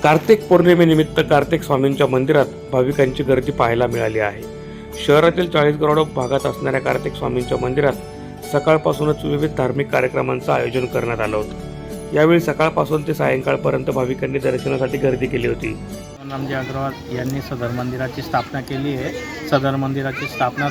कार्तिक पौर्णिमेनिमित्त कार्तिक स्वामींच्या मंदिरात भाविकांची गर्दी पाहायला मिळाली आहे। शहरातील 40 भागात असणाऱ्या कार्तिक स्वामींच्या मंदिरात सकाळपासूनच विविध धार्मिक कार्यक्रमांचं आयोजन करण्यात आलं होतं। यावेळी सकाळपासून ते सायंकाळपर्यंत भाविकांनी दर्शनासाठी गर्दी केली होती। नामजी अग्रवाल यांनी सदर मंदिराची स्थापना केली आहे। सदर मंदिराची स्थापना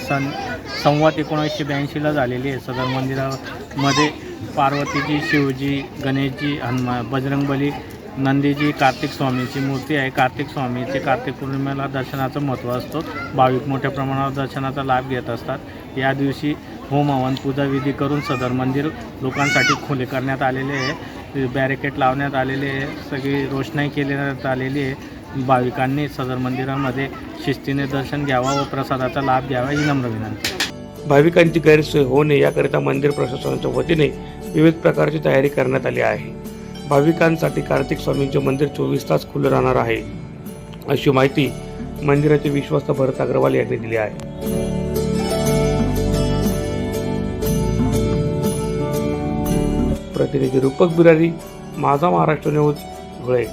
संवत 1982ला झालेली आहे। सदर मंदिरामध्ये पार्वतीजी, शिवजी, गणेशजी, हनुमान, बजरंगबली, नंदीजी, कार्तिक स्वामींची मूर्ती आहे। कार्तिक स्वामीचे कार्तिक पौर्णिमेला दर्शनाचं महत्त्व असतो। भाविक मोठ्या प्रमाणावर दर्शनाचा लाभ घेत असतात। या दिवशी होम हवन पूजा विधी करून सदर मंदिर लोकांसाठी खुले करण्यात आलेले आहे। बॅरिकेड लावण्यात आलेले आहे। सगळी रोषणाई केल्यात आलेली आहे। भाविकांनी सदर मंदिरामध्ये शिस्तीने दर्शन घ्यावा व प्रसादाचा लाभ घ्यावा ही नम्र विनंती। भाविकांची गैरसोय होऊ नये याकरिता मंदिर प्रशासनाच्या वतीने विविध प्रकारची तयारी करण्यात आली आहे। भाविकांसाठी कार्तिक स्वामींचे मंदिर 24 तास खुले राहणार आहे, अशी माहिती मंदिराचे विश्वस्त भरत अग्रवाल यांनी दिली आहे। प्रतिनिधी रूपक बिरारी, माझा महाराष्ट्र न्यूज, धुळे।